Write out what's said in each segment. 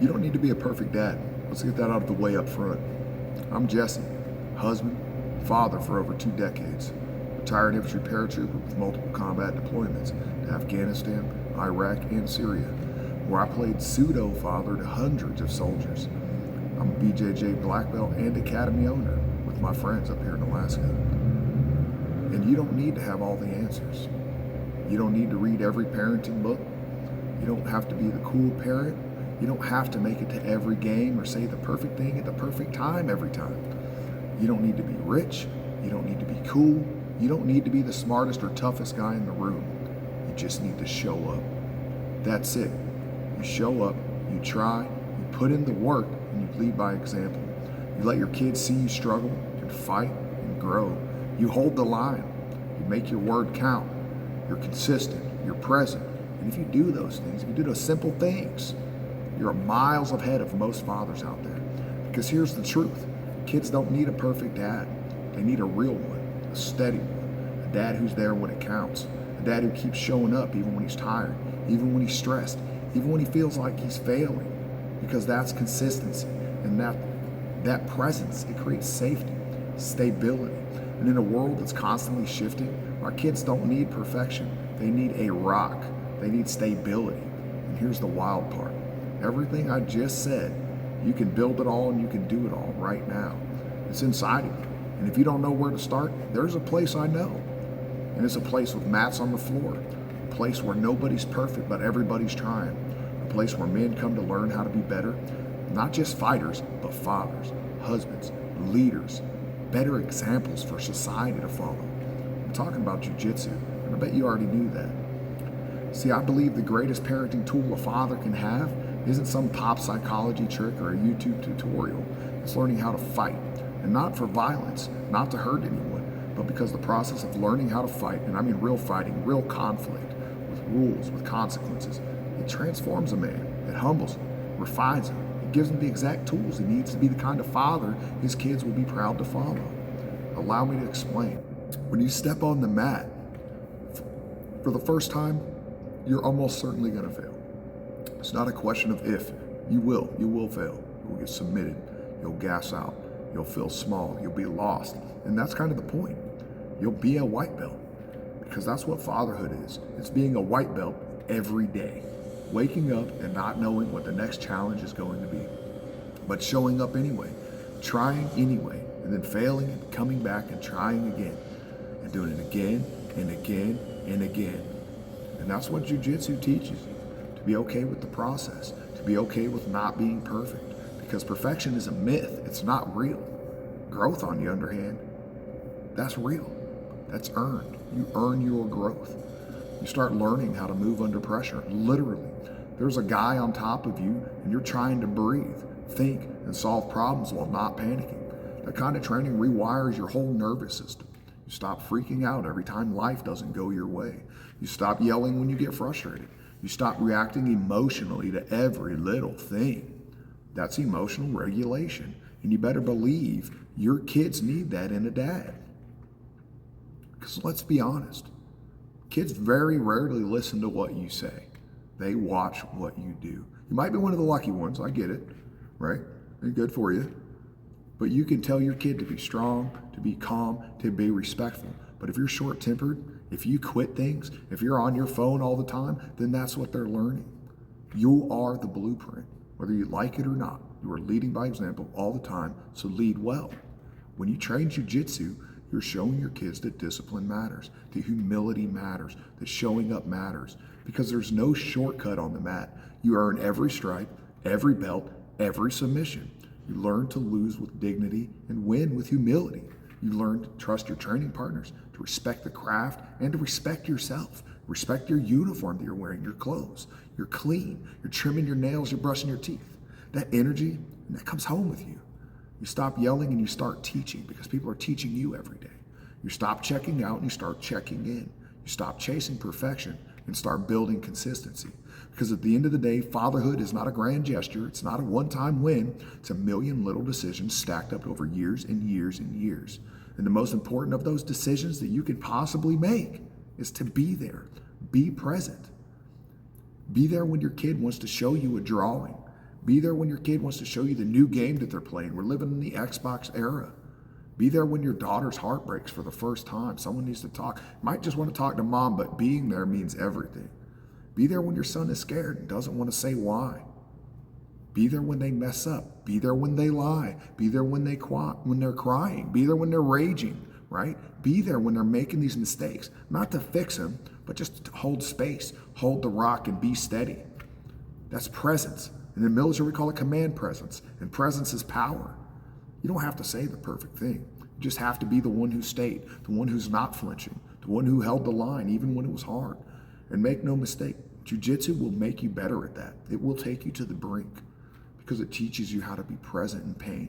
You don't need to be a perfect dad. Let's get that out of the way up front. I'm Jesse, husband, father for over 2 decades, retired infantry paratrooper with multiple combat deployments to Afghanistan, Iraq, and Syria, where I played pseudo-father to hundreds of soldiers. I'm a BJJ black belt and academy owner with my friends up here in Alaska. And you don't need to have all the answers. You don't need to read every parenting book. You don't have to be the cool parent. You don't have to make it to every game or say the perfect thing at the perfect time every time. You don't need to be rich. You don't need to be cool. You don't need to be the smartest or toughest guy in the room. You just need to show up. That's it. You show up, you try, you put in the work, and you lead by example. You let your kids see you struggle and fight and grow. You hold the line. You make your word count. You're consistent. You're present. And if you do those things, if you do those simple things, you're miles ahead of most fathers out there. Because here's the truth. Kids don't need a perfect dad. They need a real one, a steady one, a dad who's there when it counts, a dad who keeps showing up even when he's tired, even when he's stressed, even when he feels like he's failing. Because that's consistency. And that presence, it creates safety, stability. And in a world that's constantly shifting, our kids don't need perfection. They need a rock. They need stability. And here's the wild part. Everything I just said, you can build it all and you can do it all right now. It's inside of you. And if you don't know where to start, there's a place I know. And it's a place with mats on the floor, a place where nobody's perfect, but everybody's trying, a place where men come to learn how to be better, not just fighters, but fathers, husbands, leaders, better examples for society to follow. I'm talking about Jiu-Jitsu, and I bet you already knew that. See, I believe the greatest parenting tool a father can have isn't some pop psychology trick or a YouTube tutorial. It's learning how to fight, and not for violence, not to hurt anyone, but because the process of learning how to fight, and I mean real fighting, real conflict, with rules, with consequences, it transforms a man, it humbles him, refines him, it gives him the exact tools he needs to be the kind of father his kids will be proud to follow. Allow me to explain. When you step on the mat, for the first time, you're almost certainly going to fail. It's not a question of if. You will fail. You will get submitted. You'll gas out. You'll feel small. You'll be lost. And that's kind of the point. You'll be a white belt, because that's what fatherhood is. It's being a white belt every day, waking up and not knowing what the next challenge is going to be, but showing up anyway, trying anyway, and then failing and coming back and trying again, and doing it again and again and again. And that's what Jiu-Jitsu teaches you, to be okay with the process, to be okay with not being perfect, because perfection is a myth. It's not real. Growth, on the other hand, that's real. That's earned. You earn your growth. You start learning how to move under pressure. Literally, there's a guy on top of you and you're trying to breathe, think, and solve problems while not panicking. That kind of training rewires your whole nervous system. You stop freaking out every time life doesn't go your way. You stop yelling when you get frustrated. You stop reacting emotionally to every little thing. That's emotional regulation. And you better believe your kids need that in a dad. Because let's be honest, kids very rarely listen to what you say. They watch what you do. You might be one of the lucky ones, I get it, right? They're good for you. But you can tell your kid to be strong, to be calm, to be respectful. But if you're short-tempered, if you quit things, if you're on your phone all the time, then that's what they're learning. You are the blueprint, whether you like it or not. You are leading by example all the time, so lead well. When you train Jiu-Jitsu, you're showing your kids that discipline matters, that humility matters, that showing up matters, because there's no shortcut on the mat. You earn every stripe, every belt, every submission. You learn to lose with dignity and win with humility. You learn to trust your training partners, to respect the craft, and to respect yourself. Respect your uniform that you're wearing, your clothes. You're clean. You're trimming your nails. You're brushing your teeth. That energy, that comes home with you. You stop yelling and you start teaching, because people are teaching you every day. You stop checking out and you start checking in. You stop chasing perfection and start building consistency. Because at the end of the day, fatherhood is not a grand gesture. It's not a one-time win. It's a million little decisions stacked up over years and years and years. And the most important of those decisions that you can possibly make is to be there. Be present. Be there when your kid wants to show you a drawing. Be there when your kid wants to show you the new game that they're playing. We're living in the Xbox era. Be there when your daughter's heart breaks for the first time. Someone needs to talk. Might just want to talk to mom, but being there means everything. Be there when your son is scared and doesn't want to say why. Be there when they mess up. Be there when they lie. Be there when they're crying. Be there when they're raging, right? Be there when they're making these mistakes. Not to fix them, but just to hold space, hold the rock and be steady. That's presence. In the military, we call it command presence, and presence is power. You don't have to say the perfect thing. You just have to be the one who stayed, the one who's not flinching, the one who held the line even when it was hard. And make no mistake, Jiu-Jitsu will make you better at that. It will take you to the brink because it teaches you how to be present in pain,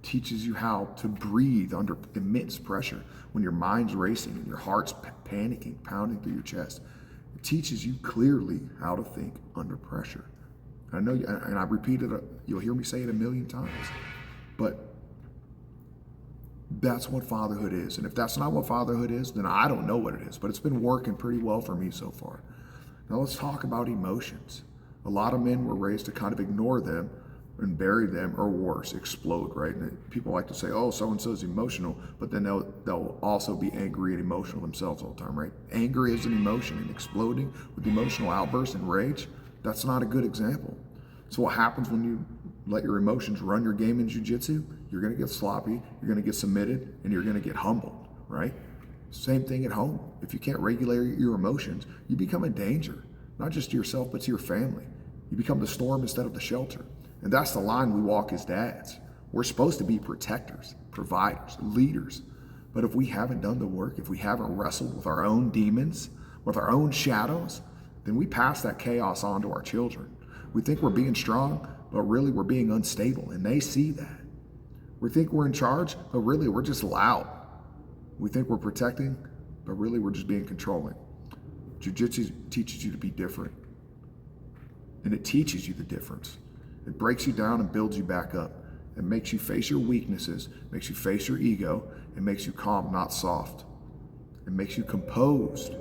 teaches you how to breathe under immense pressure when your mind's racing and your heart's panicking, pounding through your chest. It teaches you clearly how to think under pressure. I know, and I repeated it, you'll hear me say it a million times, but that's what fatherhood is. And if that's not what fatherhood is, then I don't know what it is, but it's been working pretty well for me so far. Now let's talk about emotions. A lot of men were raised to kind of ignore them and bury them, or worse, explode, right? And people like to say, oh, so-and-so's emotional, but then they'll also be angry and emotional themselves all the time, right? Anger is an emotion, and exploding with emotional outbursts and rage, that's not a good example. So what happens when you let your emotions run your game in jiu-jitsu? You're gonna get sloppy, you're gonna get submitted, and you're gonna get humbled, right? Same thing at home. If you can't regulate your emotions, you become a danger, not just to yourself, but to your family. You become the storm instead of the shelter. And that's the line we walk as dads. We're supposed to be protectors, providers, leaders. But if we haven't done the work, if we haven't wrestled with our own demons, with our own shadows, then we pass that chaos on to our children. We think we're being strong, but really we're being unstable, and they see that. We think we're in charge, but really we're just loud. We think we're protecting, but really we're just being controlling. Jiu-Jitsu teaches you to be different, and it teaches you the difference. It breaks you down and builds you back up. It makes you face your weaknesses, makes you face your ego, it makes you calm, not soft. It makes you composed.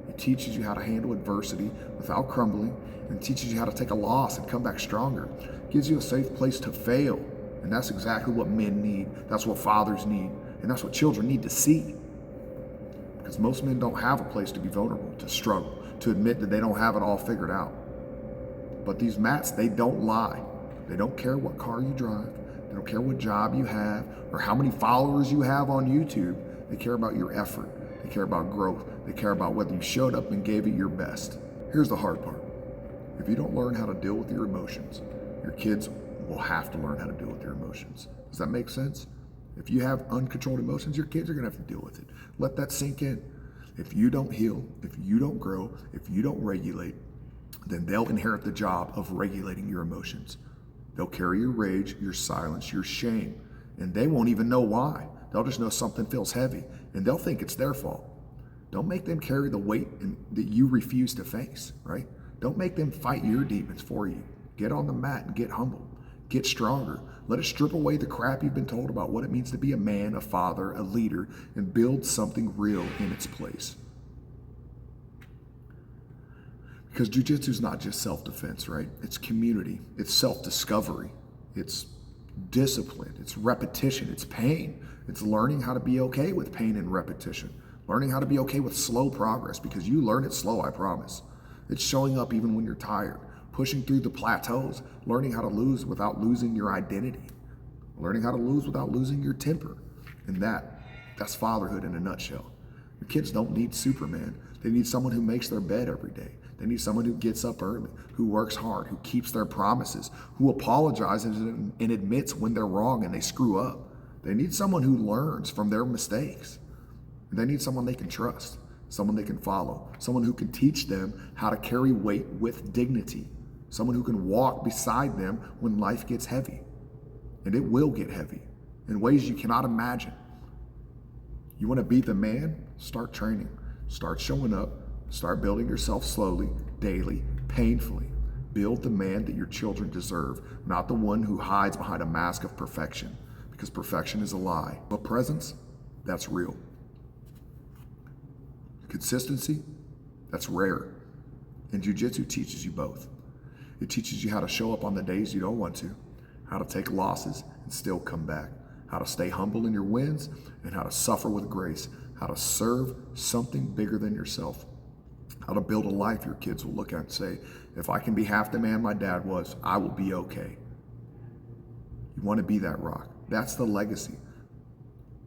It teaches you how to handle adversity without crumbling, and teaches you how to take a loss and come back stronger. It gives you a safe place to fail, and that's exactly what men need. That's what fathers need, and that's what children need to see. Because most men don't have a place to be vulnerable, to struggle, to admit that they don't have it all figured out. But these mats, they don't lie. They don't care what car you drive. They don't care what job you have or how many followers you have on YouTube. They care about your effort. They care about growth. They care about whether you showed up and gave it your best. Here's the hard part. If you don't learn how to deal with your emotions, your kids will have to learn how to deal with your emotions. Does that make sense? If you have uncontrolled emotions, your kids are gonna have to deal with it. Let that sink in. If you don't heal, if you don't grow, if you don't regulate, then they'll inherit the job of regulating your emotions. They'll carry your rage, your silence, your shame, and they won't even know why. They'll just know something feels heavy, and they'll think it's their fault. Don't make them carry the weight that you refuse to face, right? Don't make them fight your demons for you. Get on the mat and get humble. Get stronger. Let it strip away the crap you've been told about what it means to be a man, a father, a leader, and build something real in its place. Because jiu-jitsu is not just self-defense, right? It's community, it's self-discovery, it's discipline, it's repetition, it's pain. It's learning how to be okay with pain and repetition, learning how to be okay with slow progress, because you learn it slow, I promise. It's showing up even when you're tired, pushing through the plateaus, learning how to lose without losing your identity, learning how to lose without losing your temper. And that's fatherhood in a nutshell. Your kids don't need Superman. They need someone who makes their bed every day. They need someone who gets up early, who works hard, who keeps their promises, who apologizes and admits when they're wrong and they screw up. They need someone who learns from their mistakes. They need someone they can trust, someone they can follow, someone who can teach them how to carry weight with dignity, someone who can walk beside them when life gets heavy. And it will get heavy in ways you cannot imagine. You want to be the man? Start training. Start showing up. Start building yourself slowly, daily, painfully. Build the man that your children deserve, not the one who hides behind a mask of perfection, because perfection is a lie. But presence, that's real. Consistency, that's rare. And jiu-jitsu teaches you both. It teaches you how to show up on the days you don't want to, how to take losses and still come back, how to stay humble in your wins, and how to suffer with grace, how to serve something bigger than yourself, how to build a life your kids will look at and say, if I can be half the man my dad was, I will be okay. You want to be that rock. That's the legacy.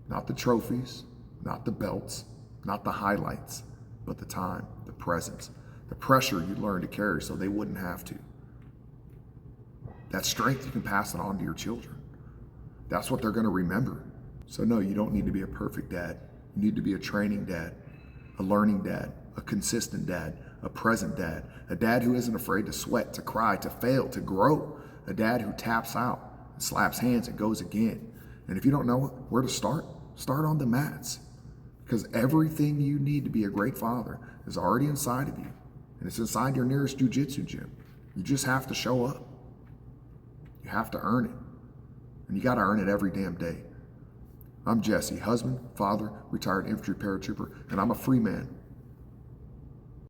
Not the trophies, not the belts, not the highlights, but the time, the presence, the pressure you learn to carry so they wouldn't have to. That strength, you can pass it on to your children. That's what they're going to remember. So no, you don't need to be a perfect dad. You need to be a training dad, a learning dad, a consistent dad, a present dad, a dad who isn't afraid to sweat, to cry, to fail, to grow, a dad who taps out and slaps hands and goes again. And if you don't know where to start on the mats, because everything you need to be a great father is already inside of you, and it's inside your nearest jiu-jitsu gym. You just have to show up. You have to earn it, and you got to earn it every damn day. I'm Jesse, husband, father, retired infantry paratrooper, and I'm a free man.